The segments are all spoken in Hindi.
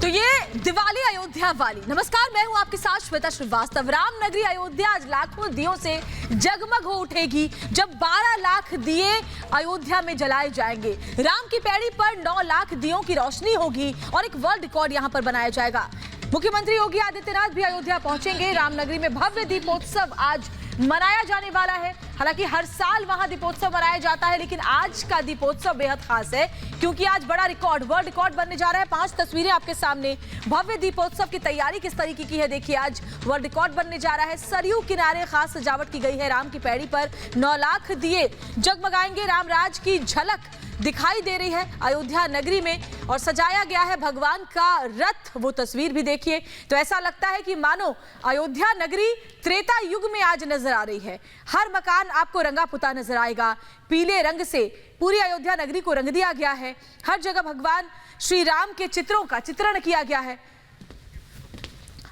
तो ये दिवाली अयोध्या वाली। नमस्कार, मैं हूं आपके साथ श्वेता श्रीवास्तव। रामनगरी अयोध्या आज लाखों दियों से जगमग हो उठेगी जब 12 लाख दिए अयोध्या में जलाए जाएंगे। राम की पैड़ी पर 9 लाख दियों की रोशनी होगी और एक वर्ल्ड रिकॉर्ड यहां पर बनाया जाएगा। मुख्यमंत्री योगी आदित्यनाथ भी अयोध्या पहुंचेंगे। रामनगरी में भव्य दीपोत्सव आज मनाया जाने वाला है। हालांकि हर साल वहां दीपोत्सव मनाया जाता है, लेकिन आज का दीपोत्सव बेहद खास है क्योंकि आज बड़ा रिकॉर्ड, वर्ल्ड रिकॉर्ड बनने जा रहा है। 5 तस्वीरें आपके सामने। भव्य दीपोत्सव की तैयारी किस तरीके की है देखिए। आज वर्ल्ड रिकॉर्ड बनने जा रहा है। सरयू किनारे खास सजावट की गई है। राम की पैड़ी पर 9 लाख दिए जगमगाएंगे। रामराज की झलक दिखाई दे रही है अयोध्या नगरी में और सजाया गया है भगवान का रथ। वो तस्वीर भी देखिए तो ऐसा लगता है कि मानो अयोध्या नगरी त्रेता युग में आज नजर आ रही है। हर मकान आपको रंगा पुता नजर आएगा। पीले रंग से पूरी अयोध्या नगरी को रंग दिया गया है। हर जगह भगवान श्री राम के चित्रों का चित्रण किया गया है।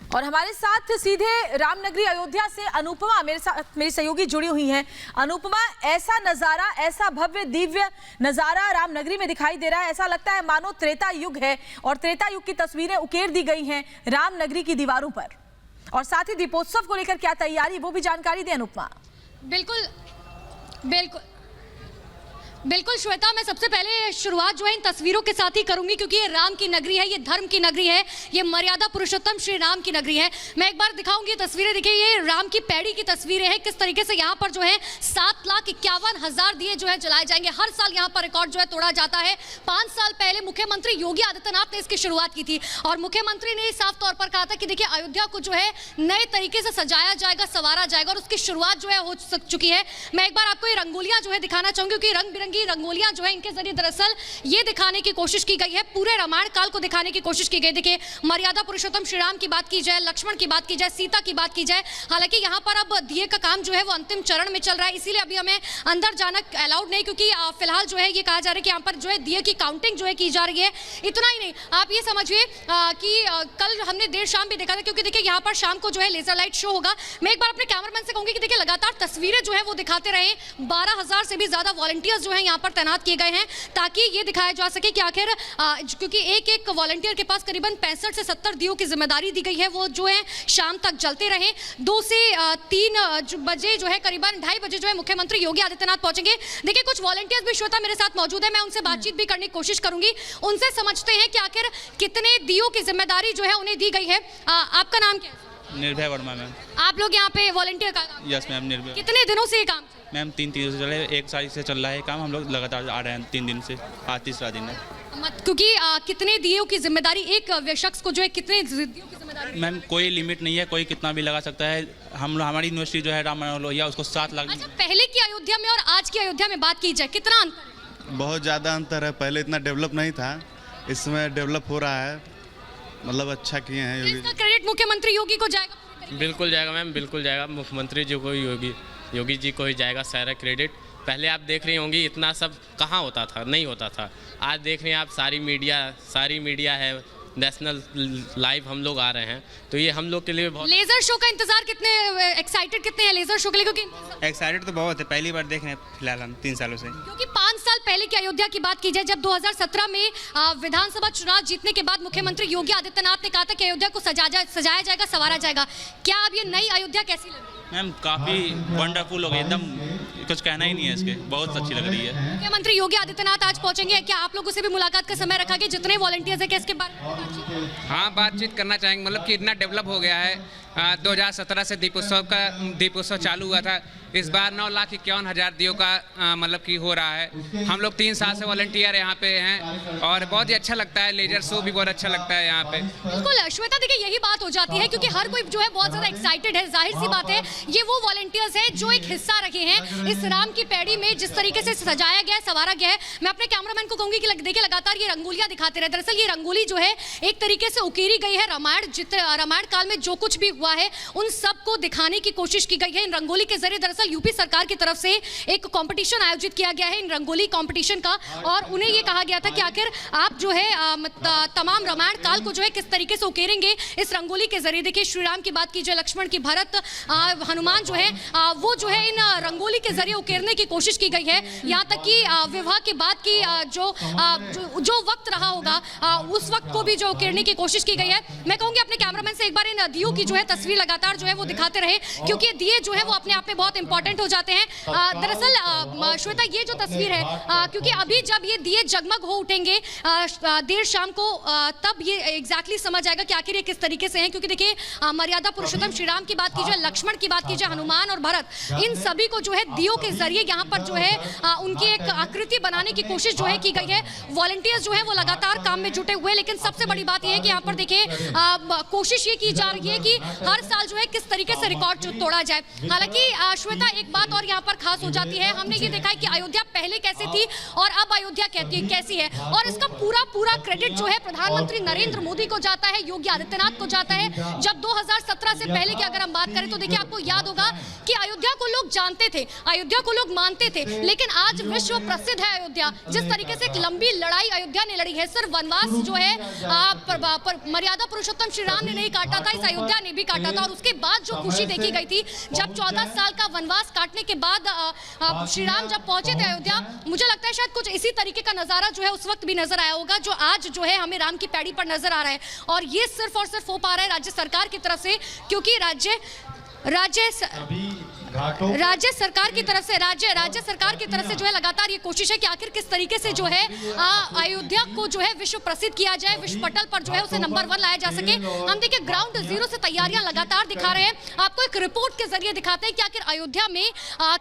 और हमारे साथ सीधे रामनगरी अयोध्या से अनुपमा मेरी सहयोगी जुड़ी हुई हैं। अनुपमा, ऐसा नजारा, ऐसा भव्य दिव्य नजारा रामनगरी में दिखाई दे रहा है। ऐसा लगता है मानो त्रेता युग है और त्रेता युग की तस्वीरें उकेर दी गई हैं रामनगरी की दीवारों पर। और साथ ही दीपोत्सव को लेकर क्या तैयारी, वो भी जानकारी दें अनुपमा। बिल्कुल श्वेता, मैं सबसे पहले शुरुआत जो है इन तस्वीरों के साथ ही करूंगी क्योंकि ये राम की नगरी है, ये धर्म की नगरी है, ये मर्यादा पुरुषोत्तम श्री राम की नगरी है। मैं एक बार दिखाऊंगी तस्वीरें। देखिए, ये राम की पैड़ी की तस्वीरें हैं। किस तरीके से यहाँ पर जो है 7,51,000 दिए जो है जलाए जाएंगे। हर साल यहाँ पर रिकॉर्ड जो है तोड़ा जाता है। 5 साल पहले मुख्यमंत्री योगी आदित्यनाथ ने इसकी शुरुआत की थी और मुख्यमंत्री ने साफ तौर पर कहा था कि देखिए अयोध्या को जो है नए तरीके से सजाया जाएगा, संवारा जाएगा और उसकी शुरुआत जो है हो चुकी है। मैं एक बार आपको ये रंगोलियां जो है दिखाना चाहूंगी क्योंकि रंग बिरंगी रंगोलियां जो है इनके जरिए दरअसल ये दिखाने की कोशिश की गई है, पूरे रामायण काल को दिखाने की कोशिश की गई। देखिए, मर्यादा पुरुषोत्तम श्री राम की बात की जाए, लक्ष्मण की बात की जाए, सीता की बात की जाए। हालांकि यहाँ पर अब दिए का काम जो है वो अंतिम चरण में चल रहा है, इसीलिए अभी हमें अंदर जाना अलाउड नहीं क्योंकि फिलहाल जो है ये कहा जा रहा है कि यहाँ पर जो है दिए की काउंटिंग जो है की जा रही है। इतना ही नहीं, आप ये समझिए कि कल हमने देर शाम भी देखा था क्योंकि देखिए यहाँ पर शाम को जो है लेजर लाइट शो होगा। मैं एक बार अपने कैमरामैन से कहूंगी कि देखिए लगातार तस्वीरें जो है वो दिखाते रहे। 12,000 से भी ज्यादा वॉलंटियर्स जो है यहाँ पर तैनात किए गए हैं ताकि ये दिखाया जा सके कि आखिर क्योंकि एक वॉलंटियर के पास करीबन 65 से 70 दियों की जिम्मेदारी दी गई है, वो जो है शाम तक जलते रहे। 2 से 3 बजे जो है करीबन 2:30 बजे जो है मुख्यमंत्री योगी आदित्यनाथ पहुंचेंगे। देखिए, कुछ वॉलंटियर्स भी श्रोता मेरे साथ मौजूद है, मैं उनसे बातचीत भी करने की कोशिश करूंगी। उनसे समझते हैं कि आखिर कितने दियों की जिम्मेदारी जो है उन्हें दी गई है। आपका नाम क्या है? निर्भय वर्मा मैम। आप लोग यहाँ पे वॉलंटियर का काम? यस मैम, निर्भय। कितने दिनों से ये काम मैम 3 दिन से चले, 1 साल से चल रहा है काम। हम लोग लगातार आ रहे हैं 3 दिन से, आज तीसरा दिन है। क्योंकि कितने दियों की जिम्मेदारी एक शख्स को जो है कितने दियों की जिम्मेदारी? मैम कोई लिमिट नहीं है, कोई कितना भी लगा सकता है। हमारी यूनिवर्सिटी जो है रामनगर लोहिया, उसको 7 लाख। अच्छा, पहले की अयोध्या में और आज की अयोध्या में बात की जाए, कितना अंतर है? बहुत ज़्यादा अंतर है। पहले इतना डेवलप नहीं था, इसमें डेवलप हो रहा है। मतलब अच्छा किए हैं योगी। इसका क्रेडिट मुख्यमंत्री योगी को जाएगा? बिल्कुल जाएगा मैम, बिल्कुल जाएगा। मुख्यमंत्री जी को, योगी जी को ही जाएगा सारा क्रेडिट। पहले आप देख रही होंगी इतना सब कहाँ होता था, नहीं होता था। आज देख रहे हैं आप सारी मीडिया है, नेशनल लाइव हम लोग आ रहे हैं, तो ये हम लोग के लिए बहुत। लेजर शो का इंतजार कितने एक्साइटेड कितने हैं लेजर शो के लिए? क्योंकि एक्साइटेड तो बहुत है, पहली बार देख रहे हैं फिलहाल हम 3 सालों से। क्योंकि 5 साल पहले की अयोध्या की बात की जाए, जब 2017 में विधानसभा चुनाव जीतने के बाद मुख्यमंत्री योगी आदित्यनाथ ने कहा था कि अयोध्या को सजाया जाएगा, संवारा जाएगा। क्या अब ये नई अयोध्या कैसी लग रही है? मैम काफ़ी वंडरफुल हो गई, एकदम कुछ कहना ही नहीं है इसके, बहुत अच्छी लग रही है। मुख्यमंत्री योगी आदित्यनाथ आज पहुंचेंगे, क्या आप लोगों से भी मुलाकात का समय रखा गया? जितने वॉलंटियर्स है क्या इसके बारे में? हाँ, बातचीत करना चाहेंगे। मतलब कि इतना डेवलप हो गया है। 2017 से दीपोत्सव चालू हुआ था। इस बार 9,51,000 दियों का मतलब कि हो रहा है। हम लोग 3 साल से वॉलंटियर यहाँ पे हैं और बहुत ही अच्छा लगता है। लेजर शो भी बहुत अच्छा लगता है यहाँ पे। बिल्कुल श्वेता, देखिए यही बात हो जाती है क्योंकि हर कोई जो है बहुत ज़्यादा एक्साइटेड है। जाहिर सी बात है, ये वो वॉलंटियर्स हैं जो एक हिस्सा रखे हैं इस राम की पैड़ी में, जिस तरीके से सजाया गया है, संवारा गया है। मैं अपने कैमरामैन को कहूँगी कि देखिए लगातार ये रंगोलियाँ दिखाते रहे। दरअसल ये रंगोली जो है एक तरीके से उकेरी गई है रामायण काल में जो कुछ भी हुआ है उन सबको दिखाने की कोशिश की गई है इन रंगोली के जरिए। दरअसल यूपी सरकार की तरफ से एक कंपटीशन आयोजित किया गया है इन रंगोली कंपटीशन का, और उन्हें ये कहा गया था कि आखिर आप जो है तमाम रामायण काल को जो है किस तरीके से उकेरेंगे इस रंगोली के जरिए। देखिए, श्री राम की बात की जाए, लक्ष्मण की, भरत, हनुमान जो है वो जो है इन रंगोली के जरिए उकेरने की कोशिश की गई है। यहाँ तक कि विवाह के बाद की जो वक्त रहा होगा उस वक्त को भी जो उकेरने की कोशिश की गई है। मैं कहूंगी अपने कैमरामैन से एक बार इन दियों की जो है तस्वीर लगातार जो है वो दिखाते रहे, क्योंकि दिए जो है वो अपने आप में बहुत इंपॉर्टेंट हो जाते हैं। दरअसल श्वेता, ये जो तस्वीर है, क्योंकि अभी जब ये दिए जगमग हो उठेंगे देर शाम को, तब ये एग्जैक्टली समझ आएगा कि आखिर ये किस तरीके से हैं। क्योंकि देखिए, मर्यादा पुरुषोत्तम श्री राम की बात की जाए, लक्ष्मण की बात की जाए, हनुमान और भरत, इन सभी को जो है दियों के जरिए यहाँ पर जो है उनकी एक आकृति बनाने की कोशिश जो है की गई है। वॉलंटियर्स जो है वो लगातार काम में जुटे हुए, लेकिन सबसे बड़ी बात यह है कि यहाँ पर देखिए कोशिश ये की जा रही है कि हर साल जो है किस तरीके से रिकॉर्ड तोड़ा जाए। हालांकि श्वेता, एक बात और यहाँ पर खास हो जाती है, हमने ये देखा है कि अयोध्या पहले कैसी थी और अब अयोध्या कैसी है, और इसका पूरा क्रेडिट जो है प्रधानमंत्री नरेंद्र मोदी को जाता है, योगी आदित्यनाथ को जाता है। जब 2017 से पहले की अगर हम बात करें तो देखिए, आपको याद होगा कि अयोध्या को लोग जानते थे, अयोध्या को लोग मानते थे, लेकिन आज विश्व प्रसिद्ध है अयोध्या। जिस तरीके से एक लंबी लड़ाई अयोध्या ने लड़ी है, सिर्फ वनवास जो है मर्यादा पुरुषोत्तम श्री राम ने नहीं काटा था, इस अयोध्या ने भी काटा था। और उसके बाद जो खुशी देखी गई थी, जब 14 साल का वनवास काटने के बाद श्री राम जब पहुंचे थे अयोध्या, मुझे लगता है शायद कुछ इसी तरीके का नजारा जो है उस वक्त भी नजर आया होगा, जो आज जो है हमें राम की पैड़ी पर नजर आ रहा है। और ये सिर्फ और सिर्फ हो पा रहा है राज्य सरकार की तरफ से, क्योंकि राज्य सरकार की तरफ से जो है लगातार ये कोशिश है कि आखिर किस तरीके से जो है अयोध्या को जो है विश्व प्रसिद्ध किया जाए, विश्व पटल पर जो है उसे नंबर 1 लाया जा सके। हम देखिए ग्राउंड जीरो से तैयारियां लगातार दिखा रहे हैं, आपको एक रिपोर्ट के जरिए दिखाते हैं कि आखिर अयोध्या में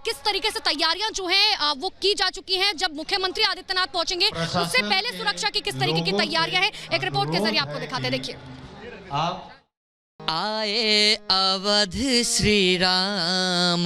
किस तरीके से तैयारियां जो है वो की जा चुकी हैं। जब मुख्यमंत्री आदित्यनाथ पहुंचेंगे उससे पहले सुरक्षा की किस तरीके की तैयारियां हैं, एक रिपोर्ट के जरिए आपको दिखाते हैं। देखिए, आए अवध श्री राम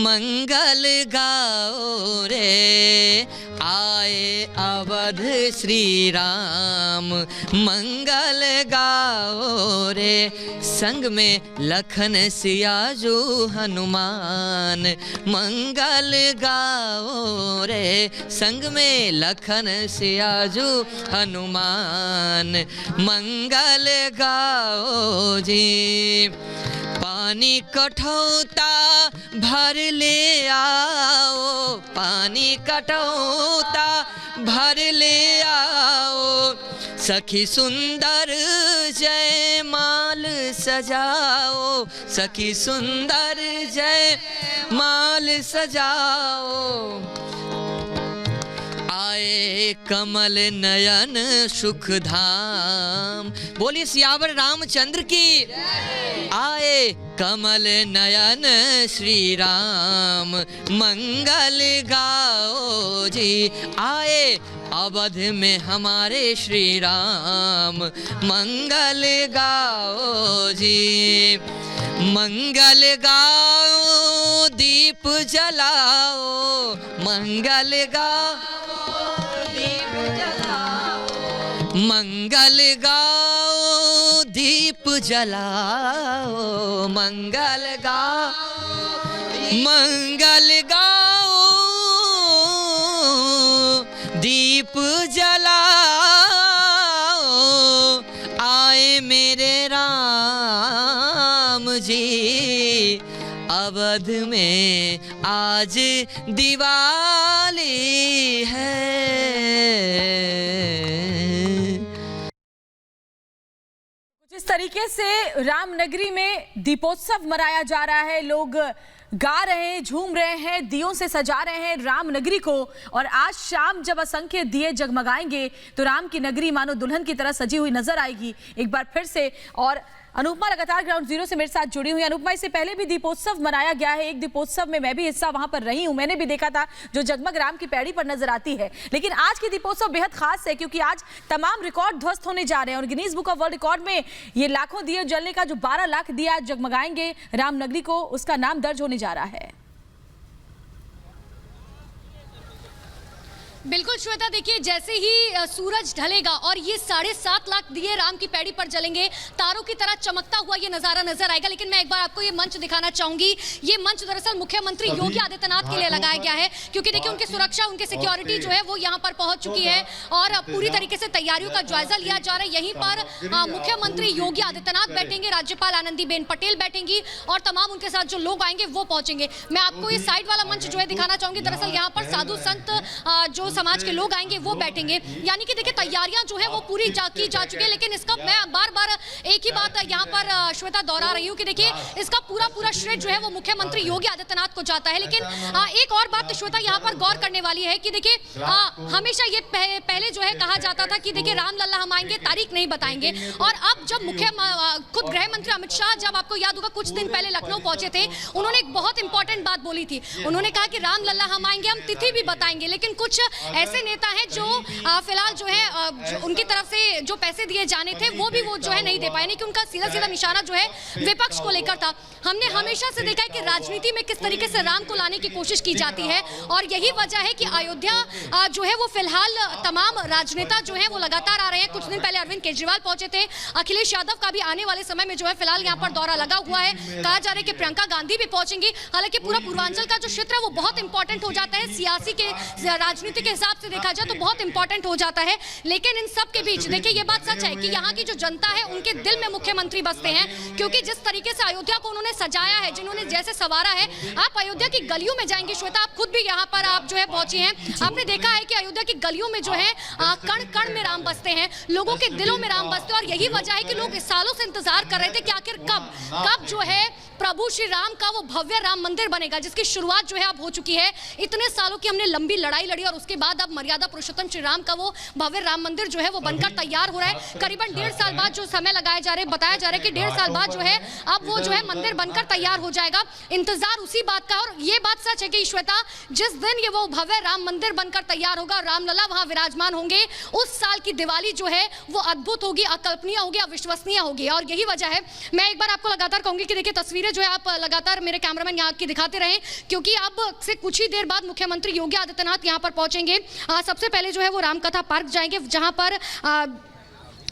मंगल गाओ रे, आए अवध श्री राम मंगल गाओ रे, संग में लखन सियाजू हनुमान मंगल गाओ रे, संग में लखन सियाजू हनुमान मंगल गाओ जी। पानी कठौता भर ले आओ, पानी कठौता भर ले आओ, सखी सुंदर जय माल सजाओ, सखी सुंदर जय माल सजाओ। आए कमल नयन सुख धाम, बोलिए सियावर रामचंद्र की। आए कमल नयन श्री राम मंगल गाओ जी, आए अवध में हमारे श्री राम मंगल गाओ जी। मंगल गाओ दीप जलाओ, मंगल गाओ दीप जलाओ, मंगल गाओ दीप जलाओ, मंगल गाओ, मंगल गाओ दीप जलाओ, आए मेरे राम जी अवध में आज दिवाली है। कुछ इस तरीके से रामनगरी में दीपोत्सव मनाया जा रहा है, लोग गा रहे हैं, झूम रहे हैं, दियों से सजा रहे हैं रामनगरी को। और आज शाम जब असंख्य दिए जगमगाएंगे तो राम की नगरी मानो दुल्हन की तरह सजी हुई नजर आएगी एक बार फिर से। और अनुपमा लगातार ग्राउंड जीरो से मेरे साथ जुड़ी हुई। अनुपमा, इससे पहले भी दीपोत्सव मनाया गया है, एक दीपोत्सव में मैं भी हिस्सा वहां पर रही हूं, मैंने भी देखा था जो जगमग राम की पैड़ी पर नजर आती है। लेकिन आज की दीपोत्सव बेहद खास है क्योंकि आज तमाम रिकॉर्ड ध्वस्त होने जा रहे हैं और Guinness book of world record में ये लाखों दिए जलने का, जो 12 लाख दिए आज जगमगाएंगे रामनगरी को, उसका नाम दर्ज होने जा रहा है। बिल्कुल श्वेता, देखिए जैसे ही सूरज ढलेगा और ये 7.5 लाख दिए राम की पैड़ी पर जलेंगे, तारों की तरह चमकता हुआ ये नजारा नजर आएगा। लेकिन मैं एक बार आपको ये मंच दिखाना चाहूंगी। ये मंच दरअसल मुख्यमंत्री योगी आदित्यनाथ के लिए लगाया गया है, क्योंकि देखिए उनकी सुरक्षा, उनकी सिक्योरिटी जो है वो यहाँ पर पहुंच चुकी है और पूरी तरीके से तैयारियों का जायजा लिया जा रहा है। यहीं पर मुख्यमंत्री योगी आदित्यनाथ बैठेंगे, राज्यपाल आनंदीबेन पटेल बैठेंगी और तमाम उनके साथ जो लोग आएंगे वो पहुंचेंगे। मैं आपको ये साइड वाला मंच जो है दिखाना चाहूंगी। दरअसल यहाँ पर साधु संत जो समाज के लोग आएंगे वो बैठेंगे। यानी कि देखिए तैयारियां जो है वो पूरी की जा चुकी है। लेकिन इसका मैं बार बार एक ही बात यहाँ पर श्वेता दोहरा रही हूँ कि देखिए इसका पूरा श्रेय जो है वो मुख्यमंत्री योगी आदित्यनाथ को जाता है। लेकिन एक और बात श्वेता यहाँ पर गौर करने वाली है कि देखिए हमेशा ये पहले जो है कहा जाता था कि देखिए रामलला हम आएंगे, तारीख नहीं बताएंगे। और अब जब खुद गृह मंत्री अमित शाह, जब आपको याद होगा कुछ दिन पहले लखनऊ पहुंचे थे, उन्होंने एक बहुत इंपॉर्टेंट बात बोली थी। उन्होंने कहा कि रामलला हम आएंगे, हम तिथि भी बताएंगे। लेकिन कुछ ऐसे नेता हैं जो फिलहाल जो है उनकी तरफ से जो पैसे दिए जाने थे वो जो है नहीं दे पाए, नहीं कि उनका सीधा निशाना जो है विपक्ष को लेकर था। हमने हमेशा से देखा है कि राजनीति में किस तरीके से राम को लाने की कोशिश की जाती है और यही वजह है कि अयोध्या जो है वो फिलहाल तमाम राजनेता जो है वो लगातार आ रहे हैं। कुछ दिन पहले अरविंद केजरीवाल पहुंचे थे, अखिलेश यादव का भी आने वाले समय में जो है फिलहाल यहाँ पर दौरा लगा हुआ है। कहा जा रहा है कि प्रियंका गांधी भी पहुंचेंगी। हालांकि पूरा पूर्वांचल का जो क्षेत्र है वो बहुत इंपॉर्टेंट हो जाता है, सियासी के राजनीति के हिसाब से देखा जाए तो बहुत इंपॉर्टेंट हो जाता है। लेकिन इन सब के बीच देखिए ये बात सच है कि यहाँ की जो जनता है उनके दिल में मुख्यमंत्री बसते हैं, क्योंकि जिस तरीके से अयोध्या को उन्होंने सजाया है, जिन्होंने जैसे संवारा है। आप अयोध्या की गलियों में जाएंगे श्वेता, आप खुद भी यहाँ पर आप जो है पहुंची हैं, आपने देखा है कि अयोध्या की गलियों में जो है कण कण में राम बसते हैं, लोगों के दिलों में राम बसते हैं। और यही वजह है कि लोग इस सालों से इंतजार कर रहे थे कि आखिर कब जो है प्रभु श्री राम का वो भव्य राम मंदिर बनेगा, जिसकी शुरुआत जो है अब हो चुकी है। इतने सालों की हमने लंबी लड़ाई लड़ी और उसके बाद अब मर्यादा पुरुषोत्तम श्री राम का वो भव्य राम मंदिर जो है वो बनकर तैयार हो रहा है। करीबन 1.5 साल बाद जो समय लगाए जा रहे हैं, बताया जा रहा है कि 1.5 साल बाद जो है अब वो जो है मंदिर बनकर तैयार हो जाएगा। इंतजार उसी बात का, और ये बात सच है कि श्वेता जिस दिन ये वो भव्य राम मंदिर बनकर तैयार होगा, रामलला वहां विराजमान होंगे, उस साल की दिवाली जो है वो अद्भुत होगी, अकल्पनीय होगी, अविश्वसनीय होगी। और यही वजह है, मैं एक बार आपको लगातार कहूंगी कि देखिए तस्वीरें जो है आप लगातार मेरे कैमरामैन यहाँ की दिखाते रहें, क्योंकि अब से कुछ ही देर बाद मुख्यमंत्री योगी आदित्यनाथ यहाँ पर पहुंचेंगे। सबसे पहले जो है वो रामकथा पार्क जाएंगे, जहां पर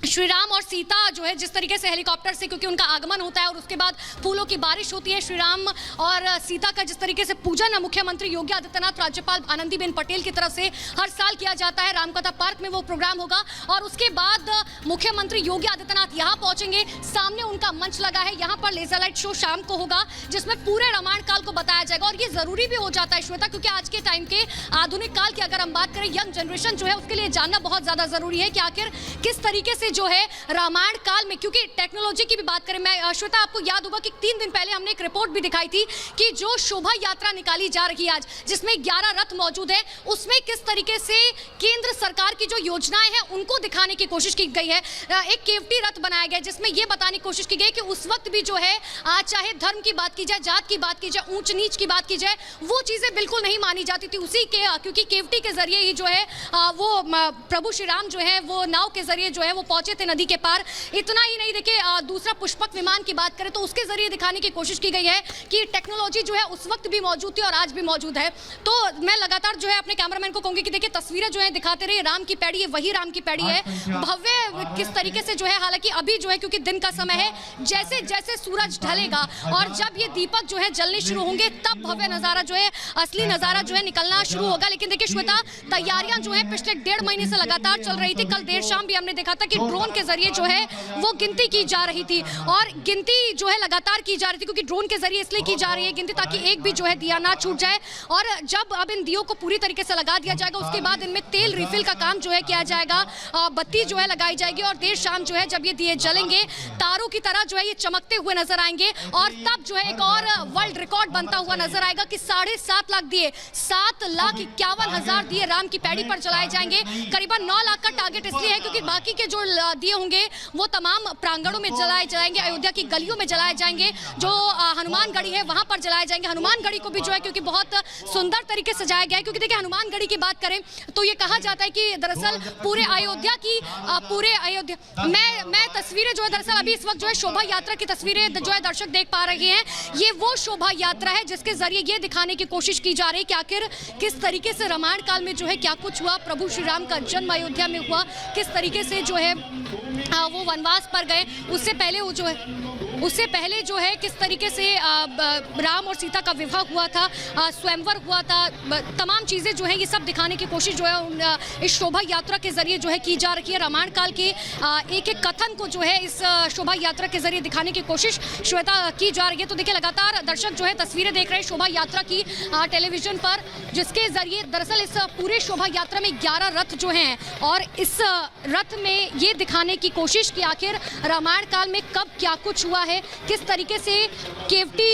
श्री राम और सीता जो है जिस तरीके से हेलीकॉप्टर से, क्योंकि उनका आगमन होता है और उसके बाद फूलों की बारिश होती है, श्री राम और सीता का जिस तरीके से पूजन मुख्यमंत्री योगी आदित्यनाथ, राज्यपाल आनंदीबेन पटेल की तरफ से हर साल किया जाता है। रामकथा पार्क में वो प्रोग्राम होगा और उसके बाद मुख्यमंत्री योगी आदित्यनाथ यहाँ पहुंचेंगे। सामने उनका मंच लगा है, यहाँ पर लेजर लाइट शो शाम को होगा, जिसमें पूरे रामायण काल को बताया जाएगा। और ये जरूरी भी हो जाता है श्वेता, क्योंकि आज के टाइम के आधुनिक काल की अगर हम बात करें, यंग जनरेशन जो है उसके लिए जानना बहुत ज्यादा जरूरी है कि आखिर किस तरीके से जो है रामायण काल में, क्योंकि टेक्नोलॉजी की भी बात करें, मैं श्वेता आपको याद होगा कि 3 दिन पहले हमने एक रिपोर्ट भी दिखाई थी कि जो शोभा यात्रा निकाली जा रही है आज, जिसमें 11 रथ मौजूद है, उसमें किस तरीके से केंद्र सरकार की जो योजनाएं हैं उनको दिखाने की कोशिश की गई है। एक केवटी रथ बनाया गया जिसमें यह बताने की कोशिश की गई कि उस वक्त भी जो है चाहे धर्म की बात की जाए, जात की बात की जाए, ऊंच नीच की बात की जाए, वो चीजें बिल्कुल नहीं मानी जाती थी। उसी के क्योंकि केवटी के जरिए ही जो है वो प्रभु श्री राम जो है वो नाव के जरिए जो है वो पहुंचे थे नदी के पार। इतना ही नहीं, देखिए दूसरा पुष्पक विमान की बात करें तो उसके जरिए दिखाने की कोशिश की गई है कि टेक्नोलॉजी जो है उस वक्त भी मौजूद थी और आज भी मौजूद है। तो मैं लगातार जो है अपने कैमरामैन को कहूंगी कि देखिए तस्वीरें जो है दिखाते रहे, राम की पैड़ी, ये वही राम की पैड़ी है, भव्य किस तरीके से जो है। हालांकि अभी जो है क्योंकि दिन का समय है, जैसे जैसे सूरज ढलेगा और जब ये दीपक जो है जलने शुरू होंगे, तब भव्य नजारा जो है, असली नजारा जो है निकलना शुरू होगा। लेकिन देखिए श्वेता, तैयारियां जो है पिछले 1.5 महीने से लगातार चल रही थी। कल देर शाम भी हमने देखा था कि ड्रोन के जरिए जो है वो गिनती की जा रही थी और गिनती जो है लगातार की जा रही थी, क्योंकि ड्रोन के जरिए इसलिए की जा रही है गिनती ताकि एक भी जो है दिया ना छूट जाए। और जब अब इन दियों को पूरी तरीके से लगा दिया जाएगा, उसके बाद इनमें तेल रिफिल का काम जो है किया जाएगा, बत्ती जो है लगाई जाएगी और देर शाम जो है जब ये दिए जलेंगे, तारों की तरह जो है ये चमकते हुए नजर आएंगे। और तब जो है एक और वर्ल्ड रिकॉर्ड बनता हुआ नजर आएगा कि 7.5 लाख दिए, 7,51,000 दिए राम की पैड़ी पर जलाए जाएंगे। करीबन 9 लाख का टारगेट इसलिए है क्योंकि बाकी के जो दिए होंगे वो तमाम प्रांगणों में जलाए जाएंगे, अयोध्या की गलियों में जलाए जाएंगे, जो हनुमान गढ़ी है वहां पर जलाए जाएंगे। हनुमान गढ़ी को भी जो है क्योंकि बहुत सुंदर तरीके से सजाया गया है, क्योंकि देखिए हनुमान गढ़ी की बात करें तो ये कहा जाता है कि दरअसल पूरे अयोध्या मैं तस्वीरें जो है दरअसल अभी इस वक्त जो है शोभा यात्रा की तस्वीरें जो है दर्शक देख पा रहे हैं। ये वो शोभा यात्रा है जिसके जरिए ये दिखाने की कोशिश की जा रही है कि आखिर किस तरीके से रामायण काल में जो है क्या कुछ हुआ, प्रभु श्री राम का जन्म अयोध्या में हुआ, किस तरीके से जो है वो वनवास पर गए, उससे पहले जो है किस तरीके से राम और सीता का विवाह हुआ था, स्वयंवर हुआ था, तमाम चीजें जो है ये सब दिखाने की कोशिश जो है इस शोभा यात्रा के जरिए जो है की जा रही है। रामायण काल के एक एक कथन को जो है इस शोभा यात्रा के जरिए दिखाने की कोशिश श्वेता की जा रही है। तो देखिए लगातार दर्शक जो है तस्वीरें देख रहे हैं शोभा यात्रा की टेलीविजन पर, जिसके जरिए दरअसल इस पूरे शोभा यात्रा में 11 रथ जो हैं और इस रथ में ये दिखाने की कोशिश की आखिर रामायण काल में कब क्या कुछ हुआ है, किस तरीके से केवटी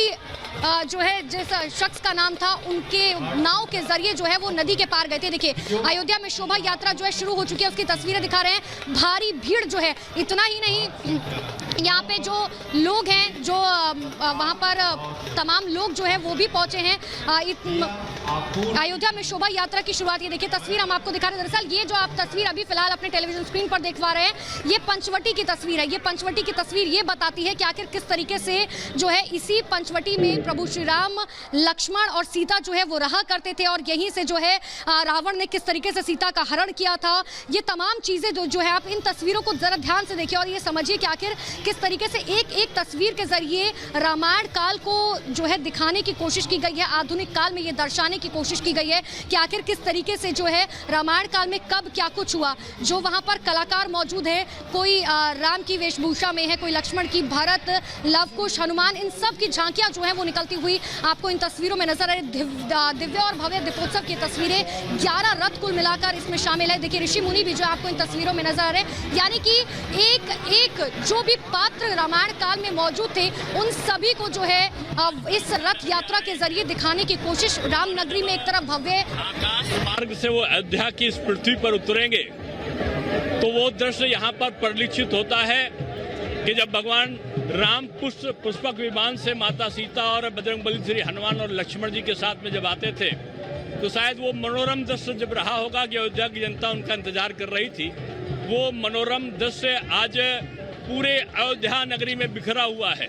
जो है जिस शख्स का नाम था उनके नाव के जरिए जो है वो नदी के पार गए थे। देखिए अयोध्या में शोभा यात्रा जो है शुरू हो चुकी है, उसकी तस्वीरें दिखा रहे हैं। भारी भीड़ जो है, इतना ही नहीं यहाँ पे जो लोग हैं, जो वहाँ पर तमाम लोग जो है वो भी पहुंचे हैं अयोध्या में शोभा यात्रा की शुरुआत। ये देखिए तस्वीर हम आपको दिखा रहे हैं। दरअसल ये जो आप तस्वीर अभी फिलहाल अपने टेलीविजन स्क्रीन पर देखवा रहे हैं, ये पंचवटी की तस्वीर है। ये पंचवटी की तस्वीर ये बताती है कि आखिर किस तरीके से जो है इसी पंचवटी में प्रभु श्री राम, लक्ष्मण और सीता जो है वो रहा करते थे और यहीं से जो है रावण ने किस तरीके से सीता का हरण किया था। ये तमाम चीजें जो है आप इन तस्वीरों को जरा ध्यान से देखिए और ये समझिए कि आखिर किस तरीके से एक एक तस्वीर के जरिए रामायण काल को जो है दिखाने की कोशिश की गई है, आधुनिक काल में ये दर्शाने की कोशिश की गई है कि आखिर किस तरीके से जो है रामायण काल में कब क्या कुछ हुआ। जो वहाँ पर कलाकार मौजूद है, कोई राम की वेशभूषा में है, कोई लक्ष्मण की, भरत, लव कुश, हनुमान, इन सब की झांकियां जो है वो निकलती हुई आपको इन तस्वीरों में नजर आ रही। दिव्य और भव्य दीपोत्सव की तस्वीरें, 11 रथ कुल मिलाकर इसमें शामिल है। देखिए ऋषि मुनि भी जो आपको इन तस्वीरों में नजर आ रहे हैं, यानी कि एक एक जो भी पात्र रामायण काल में मौजूद थे उन सभी को जो है इस रथ यात्रा के जरिए दिखाने की कोशिश रामनगरी में एक तरफ भव्य आकाश मार्ग से वो अयोध्या की इस पृथ्वी पर उतरेंगे तो वो दृश्य यहाँ पर परिलक्षित होता है कि जब भगवान राम पुष्पक विमान से माता सीता और बजरंगबली श्री हनुमान और लक्ष्मण जी के साथ में जब आते थे तो शायद वो मनोरम दृश्य जब रहा होगा कि अयोध्या की जनता उनका इंतजार कर रही थी। वो मनोरम दृश्य आज पूरे अयोध्या नगरी में बिखरा हुआ है।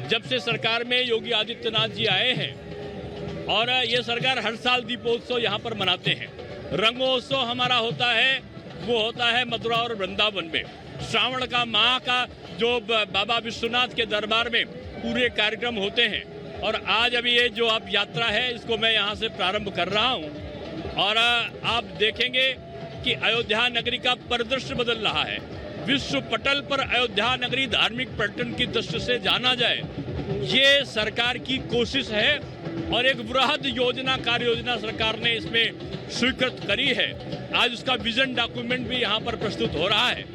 जब से सरकार में योगी आदित्यनाथ जी आए हैं और ये सरकार हर साल दीपोत्सव यहाँ पर मनाते हैं। रंगोत्सव हमारा होता है, वो होता है मथुरा और वृंदावन में। श्रावण का माह का जो बाबा विश्वनाथ के दरबार में पूरे कार्यक्रम होते हैं और आज अभी ये जो आप यात्रा है इसको मैं यहाँ से प्रारंभ कर रहा हूँ और आप देखेंगे कि अयोध्या नगरी का परिदृश्य बदल रहा है। विश्व पटल पर अयोध्या नगरी धार्मिक पर्यटन की दृष्टि से जाना जाए, ये सरकार की कोशिश है और एक वृहद योजना, कार्य योजना सरकार ने इसमें स्वीकृत करी है। आज उसका विजन डॉक्यूमेंट भी यहाँ पर प्रस्तुत हो रहा है।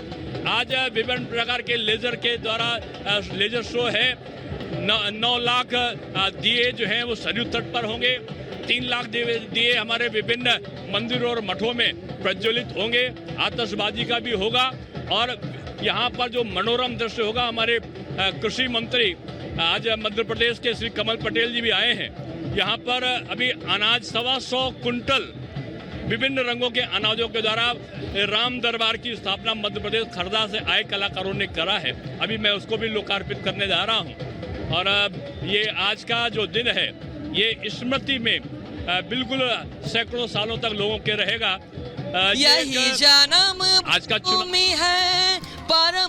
आज विभिन्न प्रकार के लेजर के द्वारा लेजर शो है। 9 लाख दिए जो हैं वो सरयू तट पर होंगे। 3 लाख दिए हमारे विभिन्न मंदिरों और मठों में प्रज्वलित होंगे। आतिशबाजी का भी होगा और यहाँ पर जो मनोरम दृश्य होगा, हमारे कृषि मंत्री आज मध्य प्रदेश के श्री कमल पटेल जी भी आए हैं। यहाँ पर अभी अनाज 125 कुंटल विभिन्न रंगों के अनाजों के द्वारा राम दरबार की स्थापना मध्य प्रदेश खरदा से आए कलाकारों ने करा है। अभी मैं उसको भी लोकार्पित करने जा रहा हूँ और ये आज का जो दिन है ये स्मृति में बिल्कुल सैकड़ों सालों तक लोगों के रहेगा। यही जन्म आज का भूमि है परम